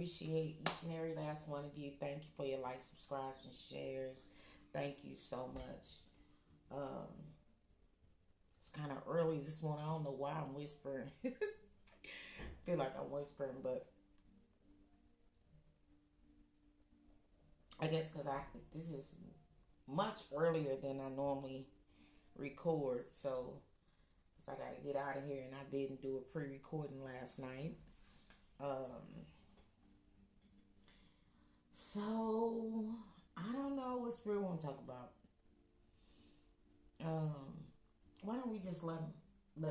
appreciate each and every last one of you. Thank you for your likes, subscribes, and shares. Thank you so much. Um, it's kind of early this morning. I don't know why I'm whispering. Feel like I'm whispering, but I guess because I this is much earlier than I normally record. So, I got to get out of here, and I didn't do a pre-recording last night. Um, so I don't know what Spirit want to talk about. Um, why don't we just let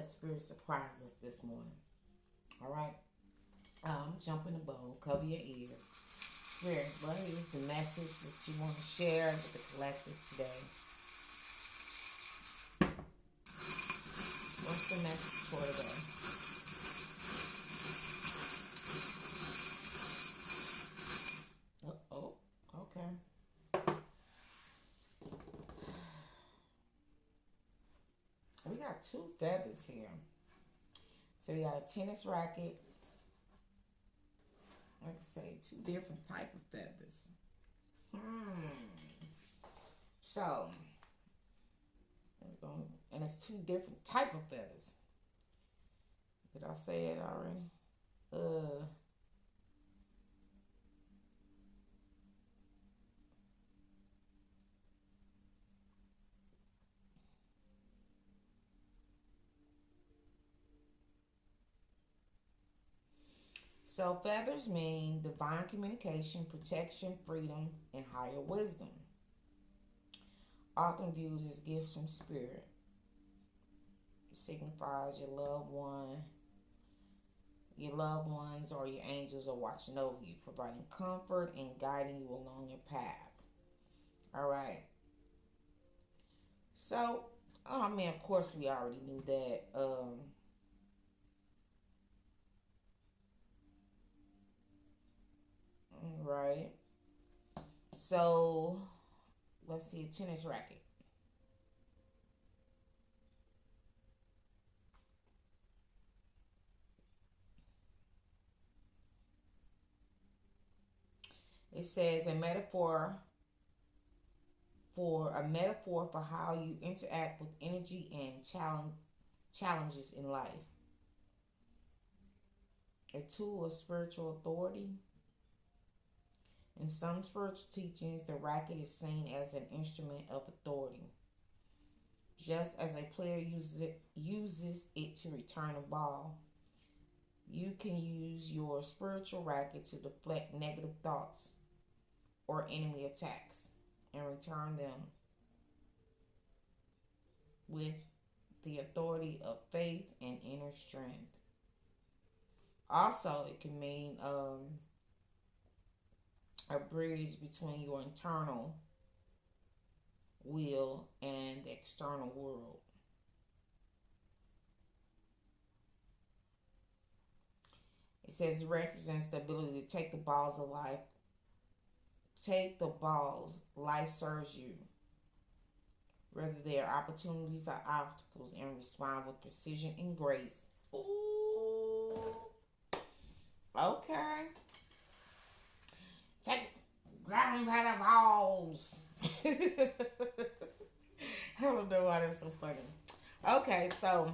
Spirit surprise us this morning? All right. Jump in the bowl, cover your ears. Spirit, what is the message that you want to share with the collective today? What's the message for today? Oh, okay. We got two feathers here. So we got a tennis racket. Like I say, two different type of feathers. So, and it's two different type of feathers. Did I say it already? So feathers mean divine communication, protection, freedom, and higher wisdom. Often viewed as gifts from spirit. It signifies your loved ones or your angels are watching over you, providing comfort and guiding you along your path. All right. So, I mean, of course, we already knew that. Right. So, let's see, a tennis racket. It says a metaphor for how you interact with energy and challenges in life. A tool of spiritual authority. In some spiritual teachings, the racket is seen as an instrument of authority. Just as a player uses it to return a ball, you can use your spiritual racket to deflect negative thoughts or enemy attacks and return them with the authority of faith and inner strength. Also, it can mean a bridge between your internal will and the external world. It says it represents the ability to take the balls of life. Take the balls life serves you, whether they are opportunities or obstacles, and respond with precision and grace. Ooh. Okay. Grab them by the balls. I don't know why that's so funny. Okay, so,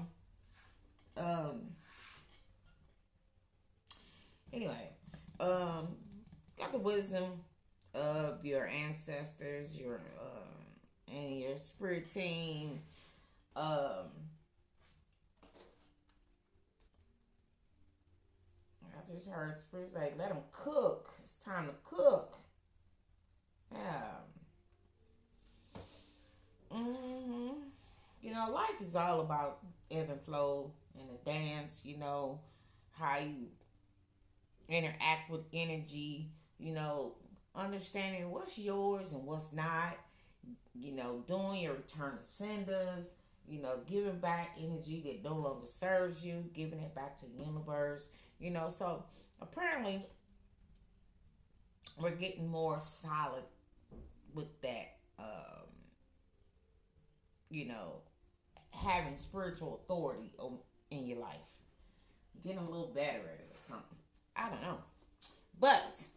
anyway, got the wisdom of your ancestors, your and your spirit team. I just heard spirit say, "Let them cook. It's time to cook." Yeah. hmm Life is all about ebb and flow and the dance. How you interact with energy. Understanding what's yours and what's not. Doing your return to senders. Giving back energy that no longer serves you, giving it back to the universe. So apparently we're getting more solid with that. You know, Having spiritual authority in your life, getting a little better at it or something. I don't know, But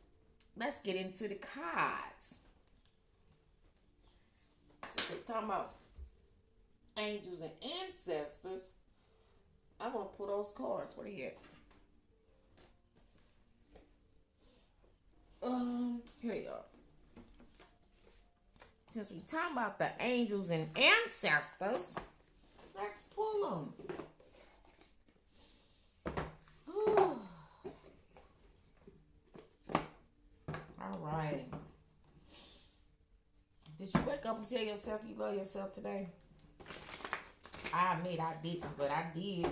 let's get into the cards. Since we're talking about angels and ancestors, I'm gonna pull those cards. What are you at? Here they are. Since we talking about the angels and ancestors, let's pull them. All right. Did you wake up and tell yourself you love yourself today? I admit I didn't, but I did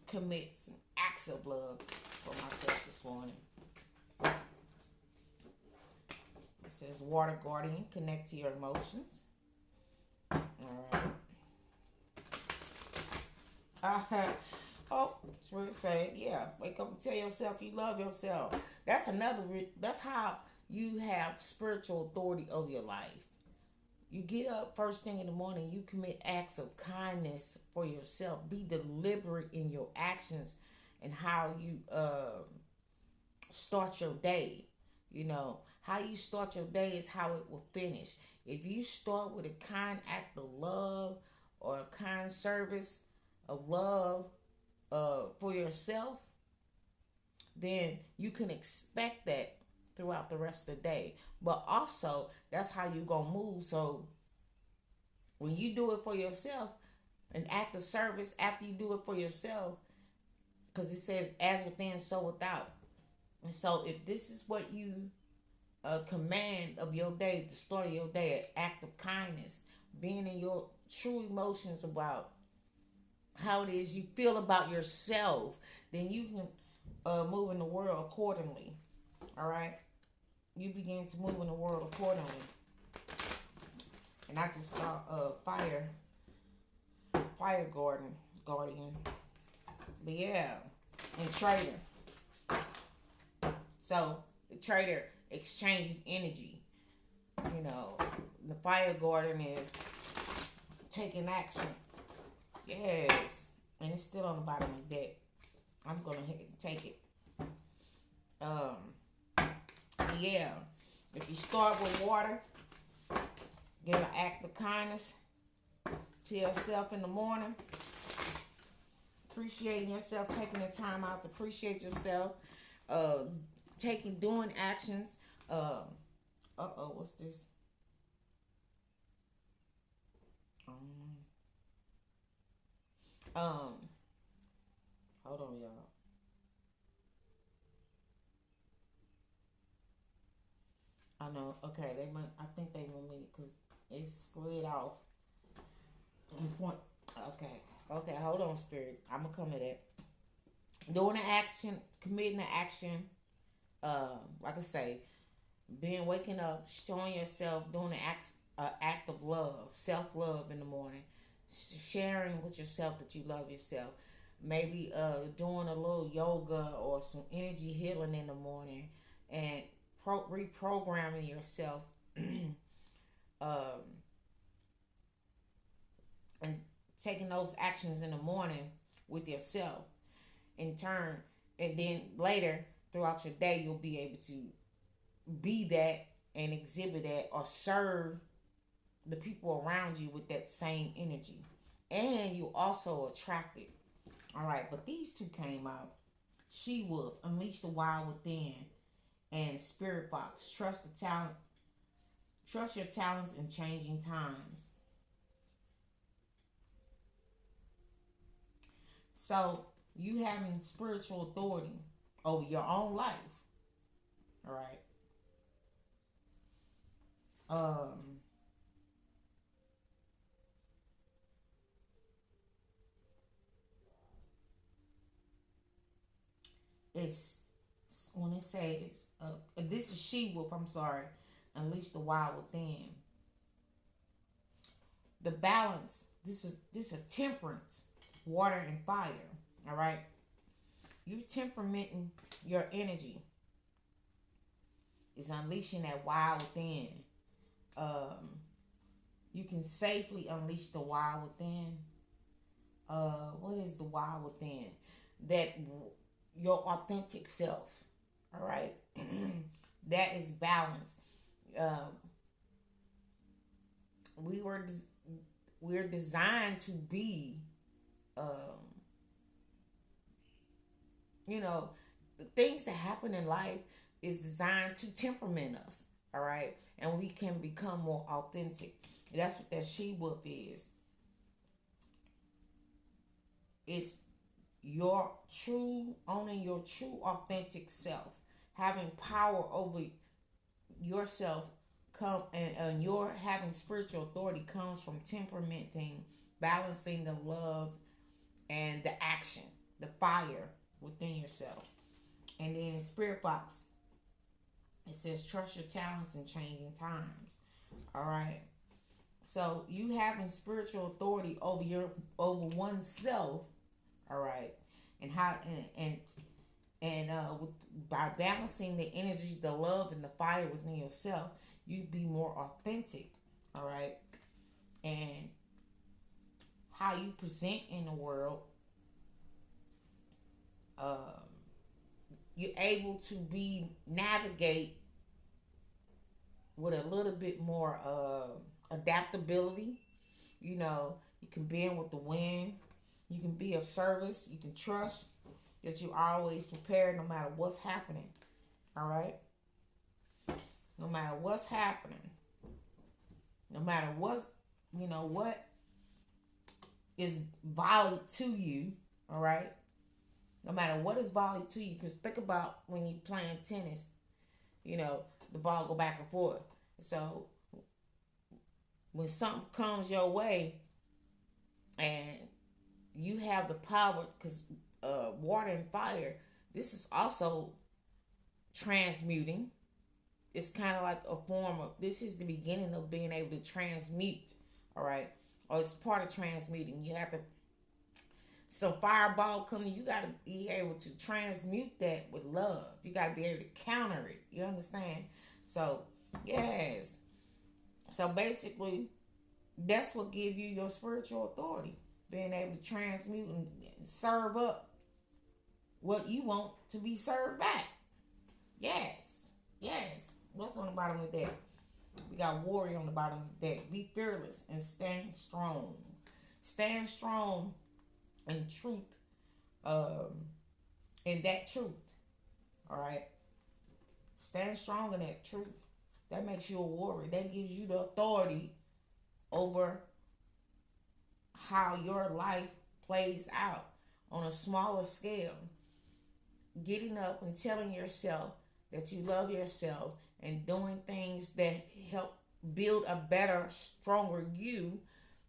commit some acts of love for myself this morning. It says Water Guardian, connect to your emotions. All right. Oh, that's what it said. Yeah, wake up and tell yourself you love yourself. That's that's how you have spiritual authority over your life. You get up first thing in the morning, you commit acts of kindness for yourself. Be deliberate in your actions and how you start your day. You know, how you start your day is how it will finish. If you start with a kind act of love or a kind service of love for yourself, then you can expect that throughout the rest of the day. But also, that's how you're going to move. So when you do it for yourself, an act of service after you do it for yourself, because it says as within, so without. And so if this is what you command of your day, the start of your day, an act of kindness, being in your true emotions about how it is you feel about yourself, then you can move in the world accordingly. All right? You begin to move in the world accordingly. And I just saw a fire guardian. But yeah, and trader. So the trader exchanging energy. You know, the fire guardian is taking action. Yes. And it's still on the bottom of the deck. I'm gonna take it. Yeah. If you start with water, give an act of kindness to yourself in the morning. Appreciating yourself, taking the time out to appreciate yourself. Doing actions. What's this? Um, Hold on, y'all. I know. Okay, I think they want me because it slid off. Point. Okay. Okay. Hold on, spirit. I'm gonna come to that. Doing an action, committing an action. Like I say, waking up, showing yourself, doing act of love, self love in the morning, sharing with yourself that you love yourself. Maybe doing a little yoga or some energy healing in the morning, and reprogramming yourself, um, and taking those actions in the morning with yourself in turn, and then later throughout your day you'll be able to be that and exhibit that or serve the people around you with that same energy, and you also attract it. All right, but these two came out. She Wolf, Unleash the Wild Within, and Spirit Fox, trust your talents in changing times. So you having spiritual authority over your own life. All right. Um, it's when it says this is She Wolf. I'm sorry. Unleash the Wild Within. The balance. This is a temperance, water and fire. All right. You temperamenting your energy is unleashing that wild within. Um, you can safely unleash the wild within. What is the wild within? that your authentic self. All right, that is balance. Um, we were we're designed to be, um, you know, the things that happen in life is designed to temperament us. All right, and we can become more authentic. That's what that she wolf is. It's your true owning your true authentic self, having power over yourself. Come and your having spiritual authority comes from temperamenting, balancing the love and the action, the fire within yourself. And then Spirit Box, it says trust your talents in changing times. All right. So you having spiritual authority over oneself. All right. And how with, by balancing the energy, the love, and the fire within yourself, you be more authentic. All right. And how you present in the world, um, you're able to be navigate with a little bit more adaptability. You know, you can bend with the wind. You can be of service. You can trust that you're always prepared no matter what's happening. All right? No matter what's happening. No matter what's, what is volleyed to you. All right? No matter what is volleyed to you. Because think about when you're playing tennis, the ball go back and forth. So when something comes your way and you have the power, because water and fire, this is also transmuting. It's kind of like a form of, this is the beginning of being able to transmute. All right, or it's part of transmuting. You have to, some fireball coming, you got to be able to transmute that with love. You got to be able to counter it. You understand? So yes, so basically that's what give you your spiritual authority, being able to transmute and serve up what you want to be served back. Yes. Yes. What's on the bottom of the deck? We got warrior on the bottom of the deck. Be fearless and stand strong. Stand strong in truth. In that truth. All right. Stand strong in that truth. That makes you a warrior. That gives you the authority over how your life plays out on a smaller scale. Getting up and telling yourself that you love yourself and doing things that help build a better, stronger you.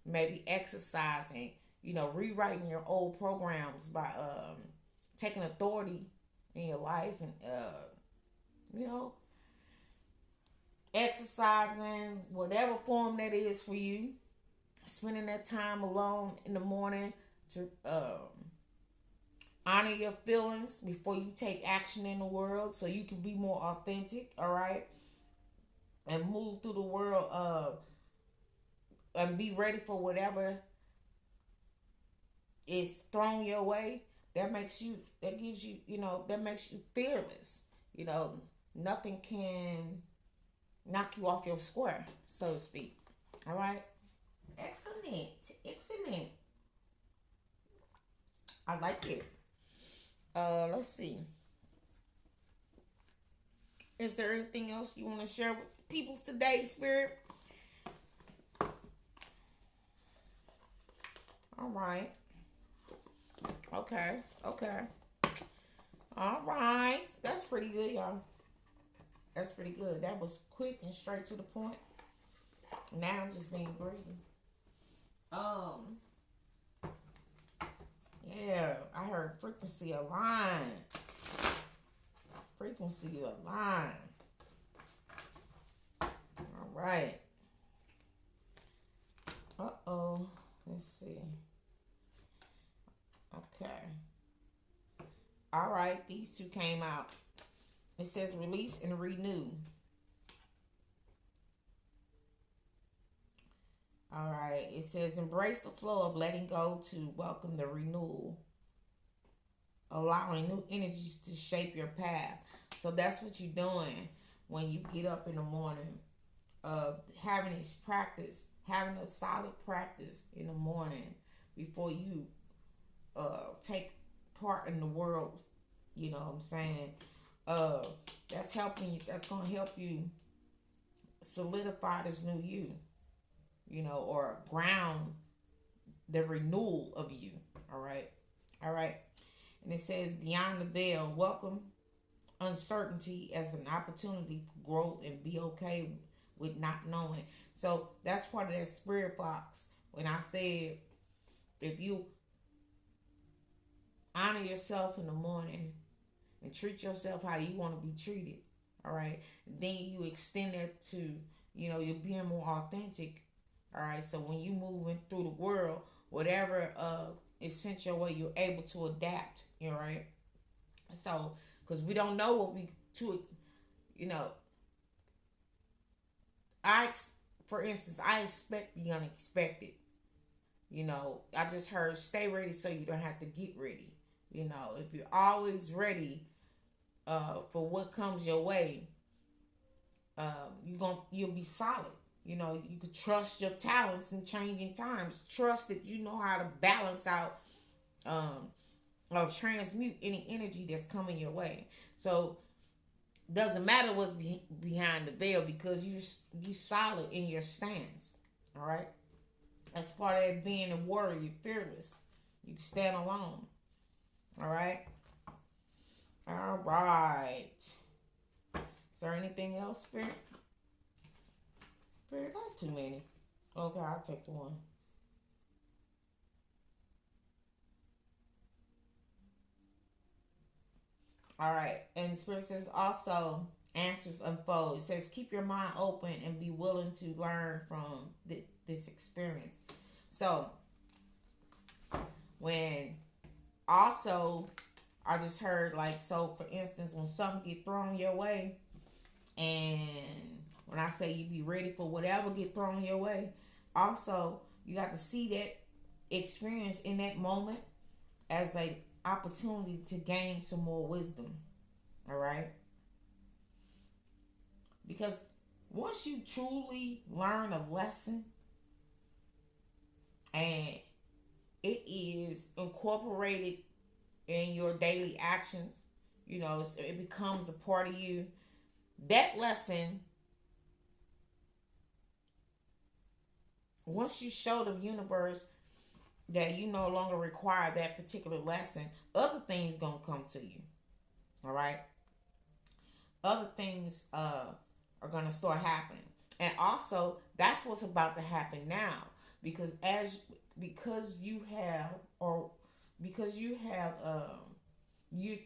Maybe exercising, rewriting your old programs by taking authority in your life and, you know, exercising, whatever form that is for you. Spending that time alone in the morning to honor your feelings before you take action in the world so you can be more authentic, all right? And move through the world and be ready for whatever is thrown your way. That gives you, that makes you fearless. Nothing can knock you off your square, so to speak. All right? Excellent. Excellent. I like it. Let's see. Is there anything else you want to share with peoples today, Spirit? All right. Okay. Okay. All right. That's pretty good, y'all. That's pretty good. That was quick and straight to the point. Now I'm just being greedy. Um. Yeah, I heard frequency align. Frequency align. All right. Uh-oh. Let's see. Okay. All right. These two came out. It says release and renew. All right. It says embrace the flow of letting go to welcome the renewal allowing new energies to shape your path. So that's what you're doing when you get up in the morning. Having this practice, having a solid practice in the morning before you take part in the world. You know what I'm saying? Uh, that's helping you. That's gonna help you solidify this new you. You know, or ground the renewal of you. All right, all right. And it says, beyond the veil, welcome uncertainty as an opportunity for growth and be okay with not knowing. So that's part of that spirit box. When I said, if you honor yourself in the morning and treat yourself how you want to be treated, all right, then you extend that to, you're being more authentic. All right, so when you moving through the world, whatever is sent your way, you're able to adapt. You know, right? So, because we don't know what we to, you know, I, for instance, I expect the unexpected. I just heard stay ready so you don't have to get ready. If you're always ready for what comes your way, you'll be solid. You can trust your talents in changing times. Trust that you know how to balance out or transmute any energy that's coming your way. So doesn't matter what's behind the veil because you solid in your stance. All right, that's part of it being a warrior. You're fearless. You can stand alone. All right. All right. Is there anything else, Spirit? Spirit, that's too many. Okay, I'll take the one. All right. And Spirit says also answers unfold. It says keep your mind open and be willing to learn from this experience. So when also I just heard like, so for instance, when something get thrown your way, and when I say you be ready for whatever get thrown your way, also you got to see that experience in that moment as a opportunity to gain some more wisdom. All right, because once you truly learn a lesson and it is incorporated in your daily actions, it becomes a part of you. That lesson, once you show the universe that you no longer require that particular lesson, other things gonna come to you. All right, other things are gonna start happening, and also that's what's about to happen now because because you have or because you have you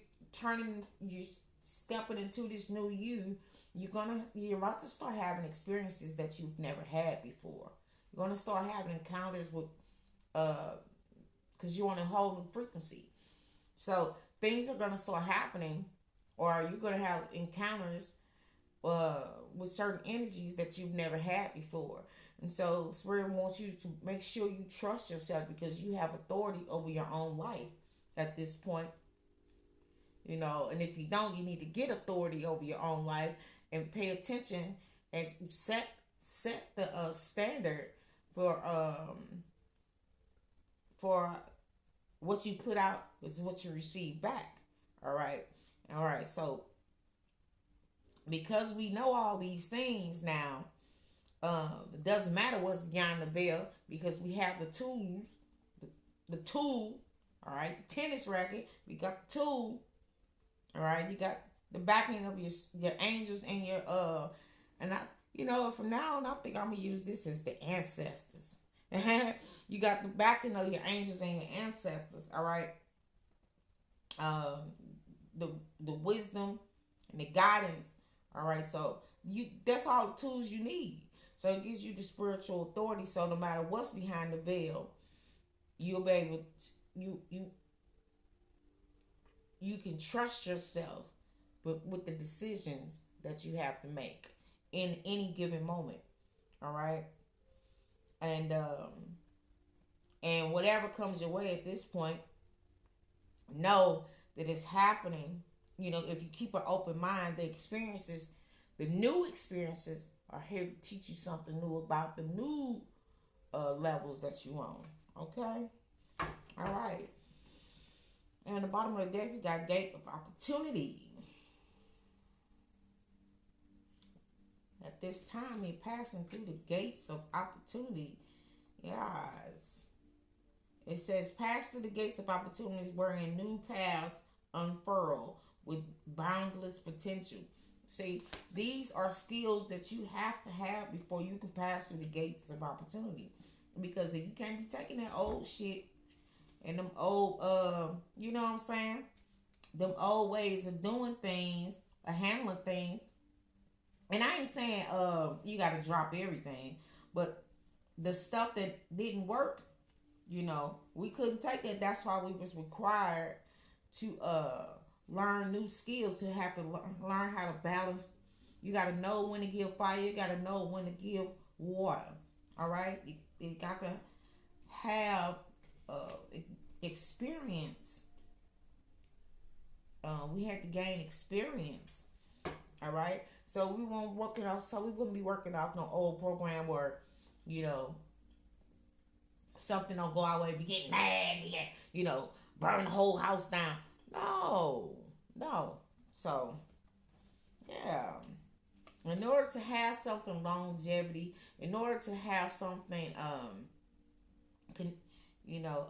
you stepping into this new you. You're about to start having experiences that you've never had before. You're gonna start having encounters with because you're on a whole new frequency. So things are gonna start happening, or you're gonna have encounters with certain energies that you've never had before. And so Spirit wants you to make sure you trust yourself because you have authority over your own life at this point. And if you don't, you need to get authority over your own life and pay attention and set the standard for what you put out is what you receive back. All right. All right. So because we know all these things now, it doesn't matter what's beyond the veil because we have the tools, the tool. All right, the tennis racket. We got the tool. All right, you got the backing of your angels and your and I from now on I think I'm gonna use this as the ancestors. You got the backing of your angels and your ancestors. All right, um, the wisdom and the guidance. All right, so that's all the tools you need. So it gives you the spiritual authority. So no matter what's behind the veil, you'll be able to, you can trust yourself with the decisions that you have to make in any given moment. All right, and and whatever comes your way at this point, know that is happening, if you keep an open mind, the new experiences are here to teach you something new about the new levels that you on. Okay? All right. And the bottom of the deck, we got gate of opportunity. At this time, you're passing through the gates of opportunity. Yes. It says, pass through the gates of opportunities wherein new paths unfurl with boundless potential. See, these are skills that you have to have before you can pass through the gates of opportunity. Because if you can't be taking that old shit and them old, you know what I'm saying? Them old ways of doing things, or handling things. And I ain't saying you got to drop everything, but the stuff that didn't work, we couldn't take it. That's why we was required to learn new skills, to have to learn how to balance. You got to know when to give fire. You got to know when to give water. All right, you got to have uh, experience. We had to gain experience. All right, so we won't work it off. So we wouldn't be working off no old program where, you know, something don't go our way. We get mad. We get, burn the whole house down. No, no. So yeah, in order to have something longevity, in order to have something, can, you know,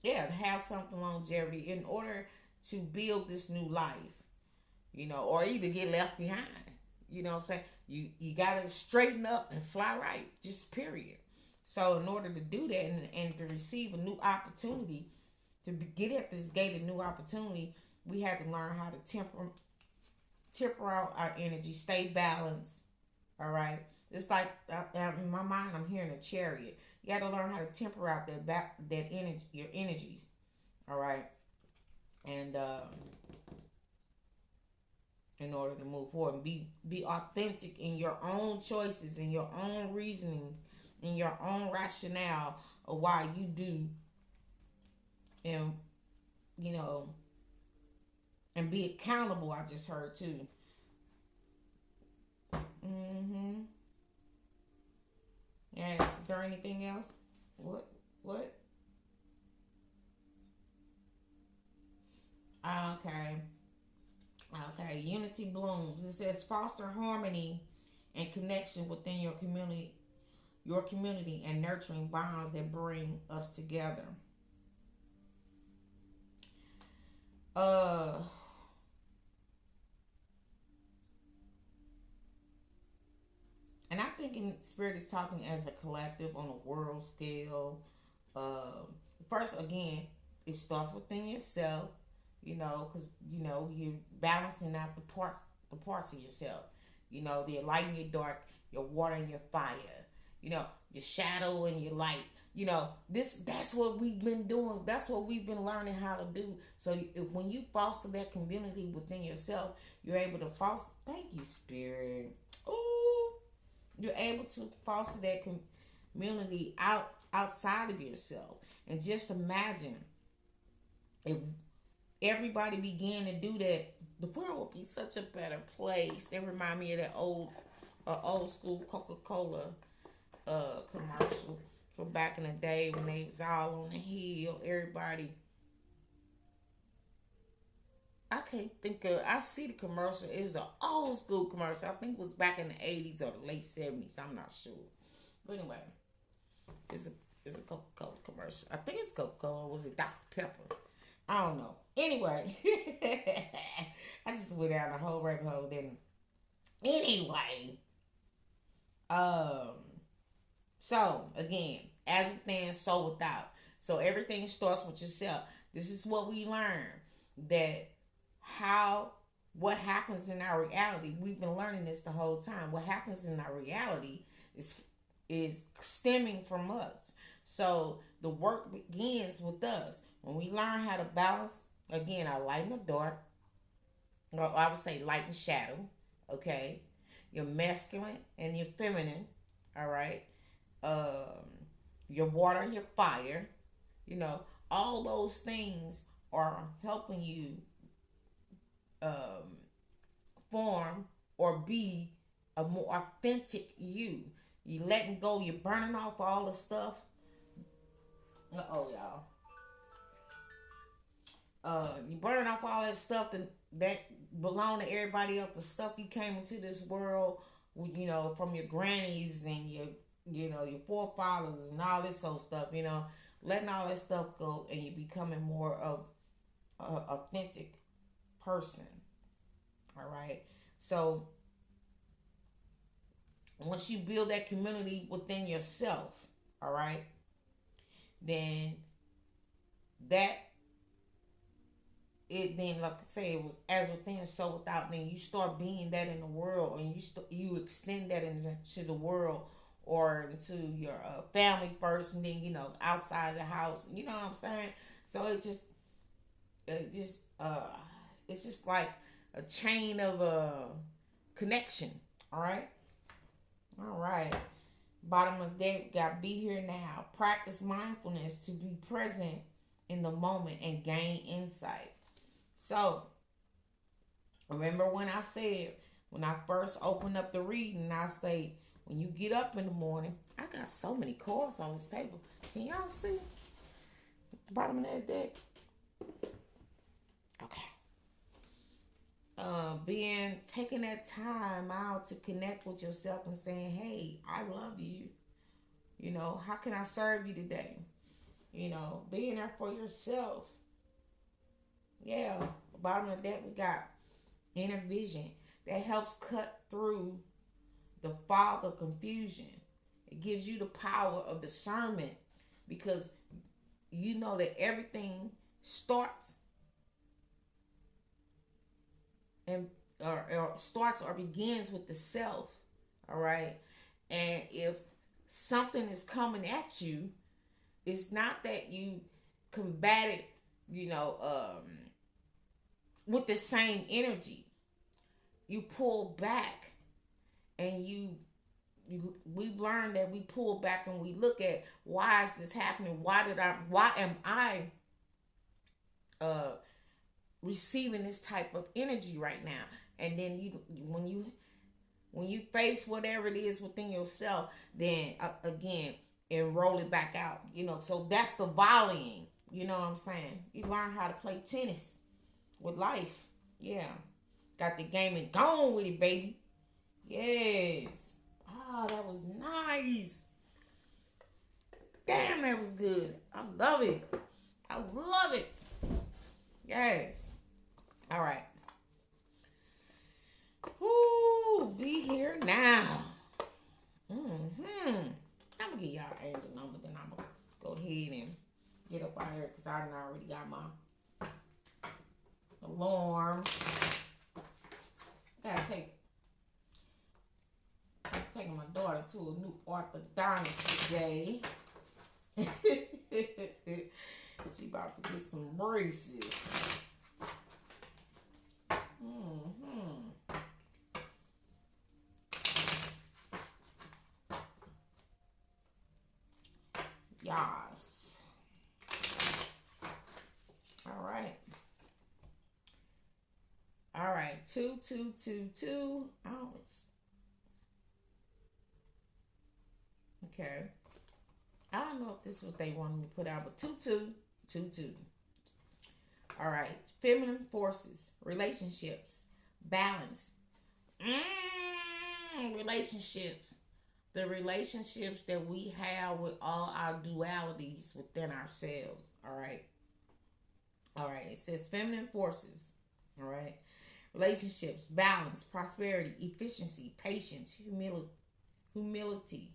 yeah, to have something longevity, in order to build this new life, or either get left behind. You know what I'm saying? You gotta straighten up and fly right, just period. So in order to do that, and to receive a new opportunity, get at this gate of new opportunity, we have to learn how to temper out our energy, stay balanced. All right. It's like in my mind, I'm hearing a chariot. You got to learn how to temper out that energy, your energies. All right, and in order to move forward and be authentic in your own choices, in your own reasoning, in your own rationale of why you do, and you know, and be accountable. I just heard too. Mm-hmm. Yes. Is there anything else? What? What? Okay. Okay. Unity blooms. It says foster harmony and connection within your community, and nurturing bonds that bring us together. Uh, and I think in spirit is talking as a collective on a world scale. First, again, it starts within yourself. Because you're balancing out the parts of yourself. The light and your dark, your water and your fire. Your shadow and your light. That's what we've been doing. That's what we've been learning how to do. So when you foster that community within yourself, you're able to foster. Thank you, Spirit. Ooh, you're able to foster that community outside of yourself. And just imagine if everybody began to do that, the world would be such a better place. They remind me of that old school Coca-Cola commercial from back in the day when they was all on the hill. Everybody, I can't think of. I see the commercial. It was an old school commercial. I think it was back in the 80s or the late 70s. I'm not sure. But anyway, it's a it's a Coca Cola commercial. I think it's Coca Cola. Was it Dr Pepper? I don't know. Anyway, I just went down a whole rabbit hole. Then anyway, um, so again, as within, so without. So everything starts with yourself. This is what we learn, that how what happens in our reality. We've been learning this the whole time. What happens in our reality is stemming from us. So the work begins with us when we learn how to balance again our light and the dark, or I would say light and shadow. Okay, your masculine and your feminine. All right, um, your water and your fire. You know, All those things are helping you um, form or be a more authentic you. You letting go, you're burning off all the stuff. Y'all. You burning off all that stuff that belong to everybody else. The stuff you came into this world with, from your grannies and your forefathers and all this old stuff. Letting all that stuff go, and you becoming more of a authentic person. All right. So once you build that community within yourself, all right, then that it then, like I say, it was as within so without. Then you start being that in the world, and you extend that into the world or into your family first, and then outside of the house. You know what I'm saying? So it's just like a chain of connection. All right. All right. Bottom of the day, we got be here now. Practice mindfulness to be present in the moment and gain insight. So, remember when I said, when I first opened up the reading, I say, when you get up in the morning, I got so many cards on this table. Can y'all see? The bottom of that deck? Okay. Taking that time out to connect with yourself and saying, hey, I love you. How can I serve you today? Being there for yourself. Yeah. Bottom of the deck, we got inner vision that helps cut through the fog of confusion. It gives you the power of discernment, because you know that everything starts or begins with the self. All right. And if something is coming at you, it's not that you combat it, with the same energy. You pull back, and we've learned that we pull back and we look at, why is this happening? Why am I receiving this type of energy right now? And then when you face whatever it is within yourself, then again, and roll it back out. So that's the volleying. You know what I'm saying? You learn how to play tennis with life. Yeah. Got the game and gone with it, baby. Yes. Oh, that was nice. Damn, that was good. I love it. I love it. Yes. All right. Woo, be here now. I'm gonna give y'all angel number, then I'm gonna go ahead and get up out here, because I already got my alarm. I'm taking my daughter to a new orthodontist today. She about to get some braces. Yas. All right. All right. 2222. Okay. I don't know if this is what they wanted me to put out, but 2222. All right. Feminine forces, relationships, balance. Relationships. The relationships that we have with all our dualities within ourselves. All right. All right. It says feminine forces. All right. Relationships, balance, prosperity, efficiency, patience, humility.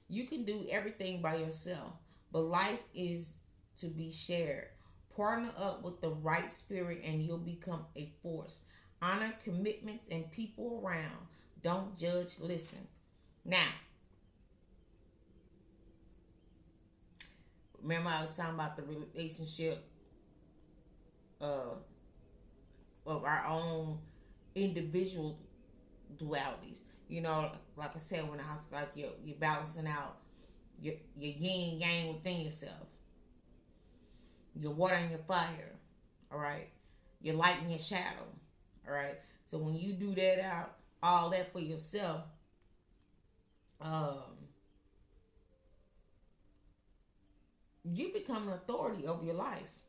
You can do everything by yourself, but life is to be shared. Partner up with the right spirit and you'll become a force. Honor commitments and people around. Don't judge, listen. Now, remember I was talking about the relationship of our own individual dualities. Like I said, when I was like, you're balancing out your yin yang within yourself. You're watering your fire. All right. You're lighting your shadow. All right. So when you do that out, all that for yourself, um, you become an authority over your life.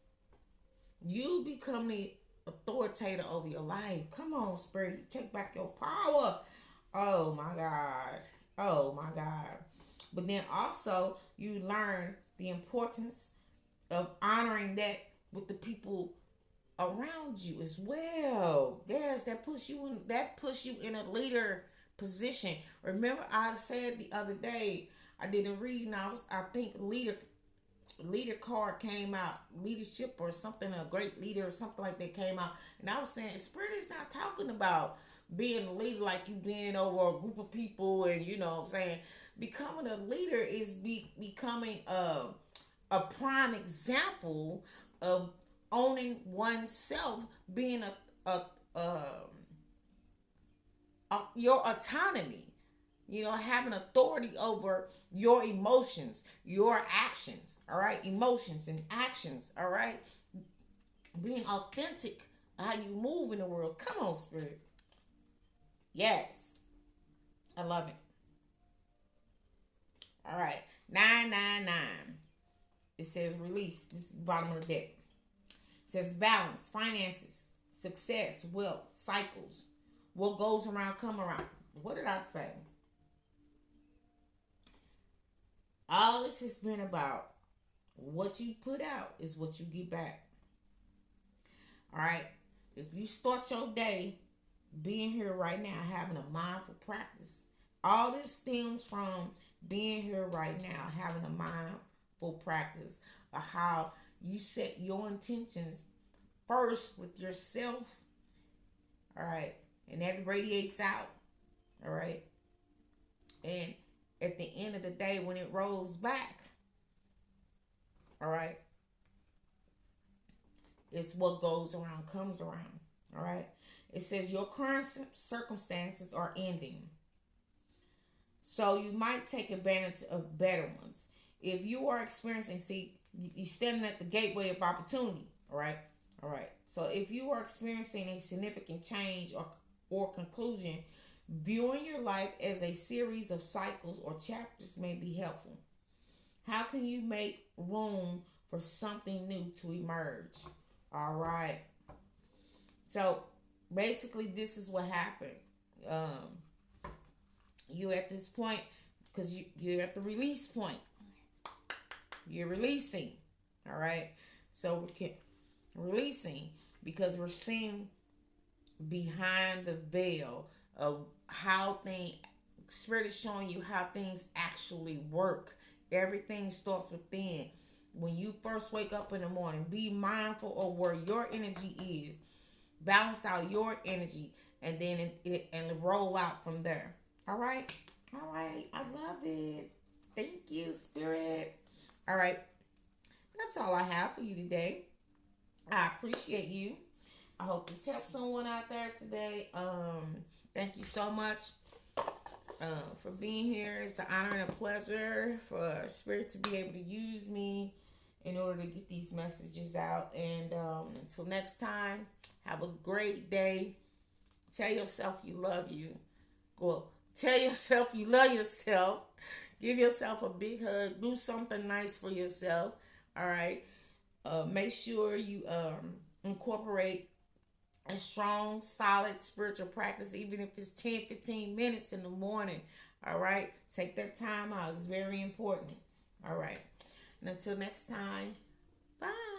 You become the authoritator over your life. Come on, Spirit. You take back your power. Oh my God. Oh my God. But then also you learn the importance of honoring that with the people around you as well. Yes, that puts you in a leader position. Remember I said the other day, I did a reading, I think leader card came out, leadership or something, a great leader or something like that came out, and I was saying Spirit is not talking about being a leader like you being over a group of people, and you know what I'm saying. Becoming a leader is becoming a prime example of owning oneself, being your autonomy. You know, having authority over your emotions, your actions, all right? Emotions and actions, all right? Being authentic, how you move in the world. Come on, Spirit. Yes, I love it. All right, 999. It says release. This is the bottom of the deck. It says balance, finances, success, wealth, cycles. What goes around, come around. What did I say? All this has been about what you put out is what you get back. All right. If you start your day being here right now, having a mindful practice, all this stems from being here right now, having a mindful practice of how you set your intentions first with yourself. All right. And that radiates out. All right. And at the end of the day, when it rolls back, all right, it's what goes around comes around. All right. It says your current circumstances are ending. So you might take advantage of better ones. If you are experiencing, see, you're standing at the gateway of opportunity. All right. All right. So if you are experiencing a significant change or conclusion, viewing your life as a series of cycles or chapters may be helpful. How can you make room for something new to emerge? All right. So basically, this is what happened. You're at this point because you're at the release point. You're releasing. All right. So releasing because we're seeing behind the veil of how things, Spirit is showing you how things actually work. Everything starts within. When you first wake up in the morning, be mindful of where your energy is. Balance out your energy, and then and roll out from there. All right, all right. I love it. Thank you, Spirit. All right, that's all I have for you today. I appreciate you. I hope this helps someone out there today. Thank you so much for being here. It's an honor and a pleasure for Spirit to be able to use me in order to get these messages out. And until next time, have a great day. Tell yourself you love you. Well, tell yourself you love yourself. Give yourself a big hug. Do something nice for yourself. All right. Make sure you incorporate a strong, solid spiritual practice, even if it's 10, 15 minutes in the morning. All right. Take that time out. It's very important. All right. And until next time, bye.